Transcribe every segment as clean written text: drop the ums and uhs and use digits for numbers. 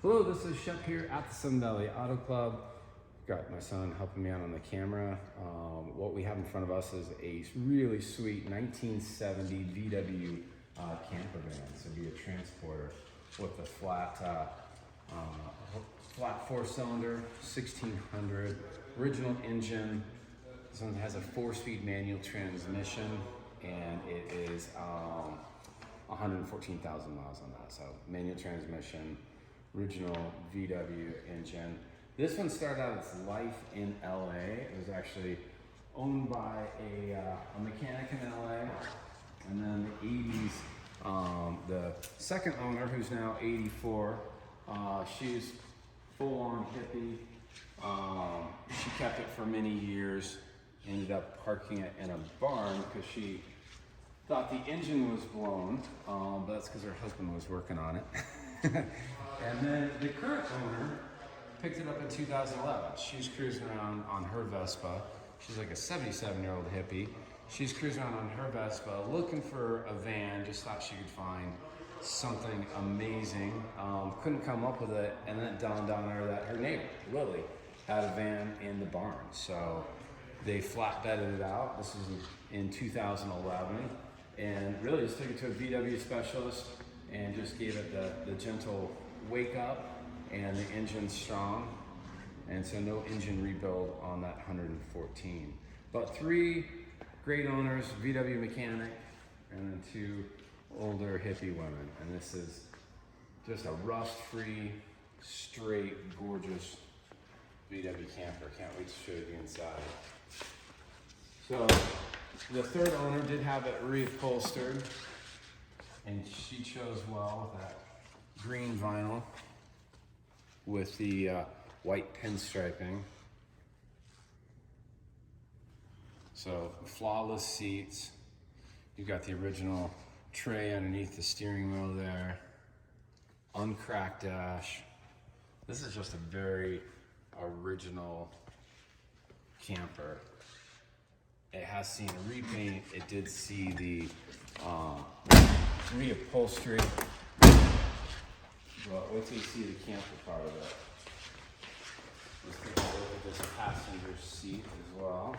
Hello, this is Shep here at the Sun Valley Auto Club. Got my son helping me out on the camera. What we have in front of us is a really sweet 1970 VW camper van. So it'd be a transporter with a flat four-cylinder, 1600, original engine. This one has a 4-speed manual transmission, and it is 114,000 miles on that. So manual transmission, original VW engine. This one started out its life in LA. It was actually owned by a mechanic in LA. And then the 80s, the second owner, who's now 84, she's full-on hippie. She kept it for many years, ended up parking it in a barn because she thought the engine was blown, but that's because her husband was working on it. And then the current owner picked it up in 2011. She's cruising around on her Vespa. She's like a 77-year-old hippie. She's cruising around on her Vespa, looking for a van, just thought she could find something amazing. Couldn't come up with it, and then it dawned on her that her neighbor, Lily, had a van in the barn. So they flatbedded it out. This was in 2011, and really just took it to a VW specialist and just gave it the gentle wake up, and the engine's strong, and so no engine rebuild on that 114. But 3 great owners, VW mechanic, and then 2 older hippie women. And this is just a rust-free, straight, gorgeous VW camper. Can't wait to show you the inside. So the third owner did have it reupholstered, and she chose well with that green vinyl with the white pinstriping. So flawless seats. You've got the original tray underneath the steering wheel there. Uncracked dash. This is just a very original camper. It has seen a repaint. It did see the reupholstery. Well, wait till you see the camper part of it. Let's take a look at this passenger seat as well.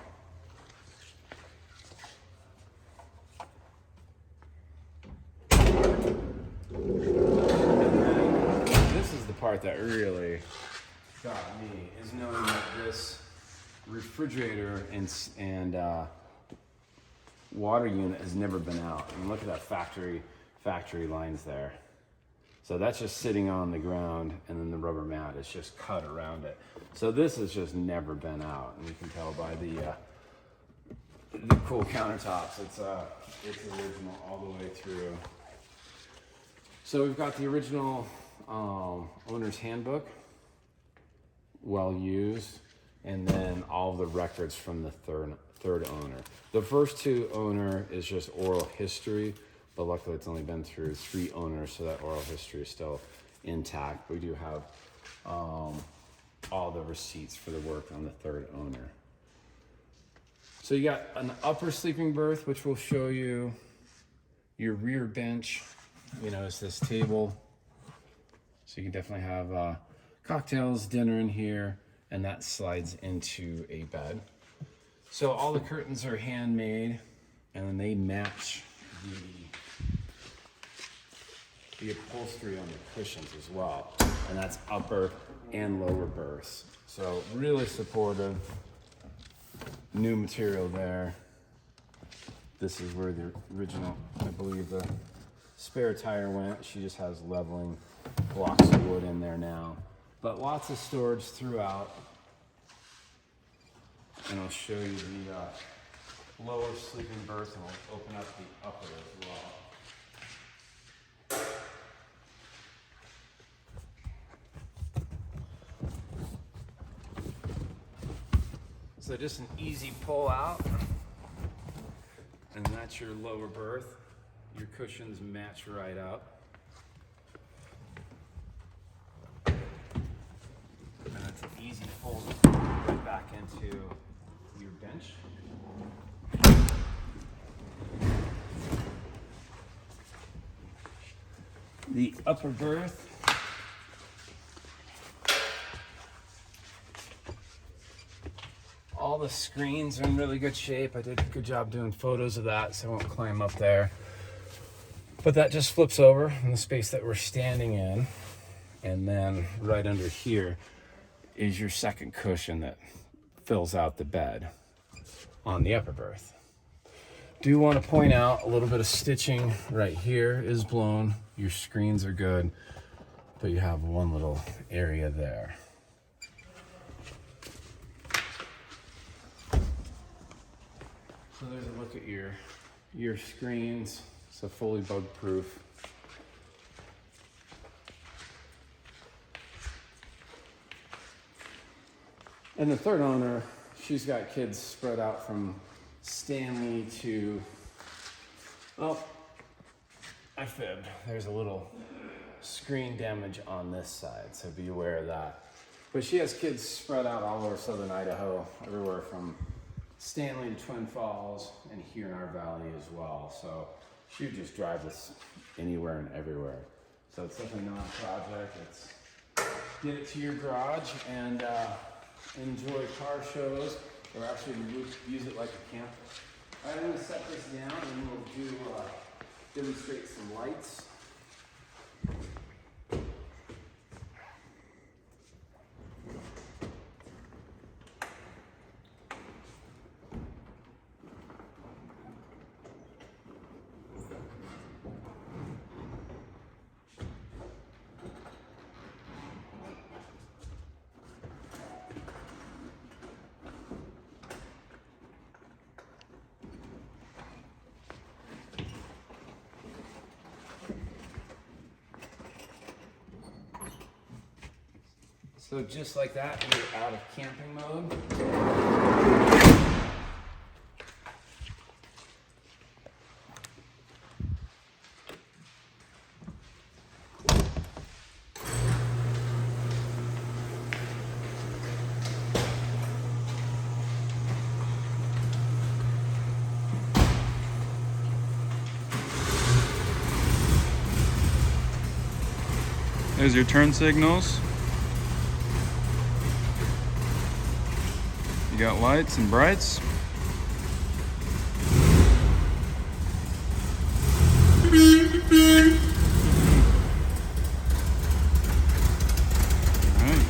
And then this is the part that really got me, is knowing that this refrigerator and water unit has never been out. I mean, look at that factory lines there. So that's just sitting on the ground, and then the rubber mat is just cut around it. So this has just never been out, and you can tell by the cool countertops. It's original all the way through. So we've got the original owner's handbook, well used, and then all of the records from the third owner. The first 2 owner is just oral history, but luckily it's only been through 3 owners, so that oral history is still intact. We do have all the receipts for the work on the third owner. So you got an upper sleeping berth, which will show you your rear bench. You know, it's this table. So you can definitely have cocktails, dinner in here, and that slides into a bed. So all the curtains are handmade, and then they match the upholstery on the cushions as well, and that's upper and lower berths. So really supportive, new material there. This is where the original, I believe, the spare tire went. She just has leveling blocks of wood in there now, but lots of storage throughout. And I'll show you the lower sleeping berth, and we'll open up the upper as well. So just an easy pull out, and that's your lower berth. Your cushions match right up. And it's an easy fold right back into your bench. The upper berth all the screens are in really good shape. I did a good job doing photos of that, so I won't climb up there. But that just flips over in the space that we're standing in. And then right under here is your second cushion that fills out the bed on the upper berth. Do want to point out a little bit of stitching right here is blown. Your screens are good, but you have one little area there. So there's a look at your screens. So fully bug proof. And the third owner, she's got kids spread out from Stanley to, oh, I fibbed. There's a little screen damage on this side, so be aware of that. But she has kids spread out all over southern Idaho, everywhere from Stanley to Twin Falls, and here in our valley as well. So she would just drive this anywhere and everywhere. So it's definitely not a project. It's get it to your garage and enjoy car shows, or actually use it like a camper. All right, I'm gonna set this down and we'll do demonstrate some lights. So just like that, you're out of camping mode. There's your turn signals. You got lights and brights. Alright.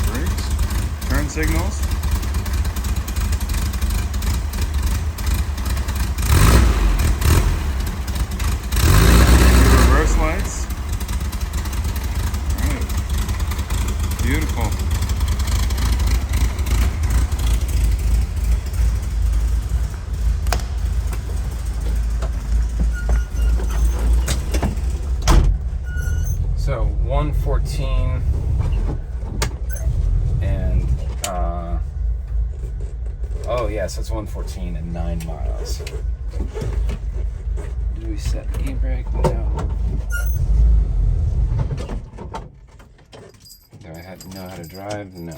Brakes, turn signals. Reverse lights. Beautiful. So 114 and oh yes, it's 114 and 9 miles. Do we set e-brake? No. Do I know how to drive? No.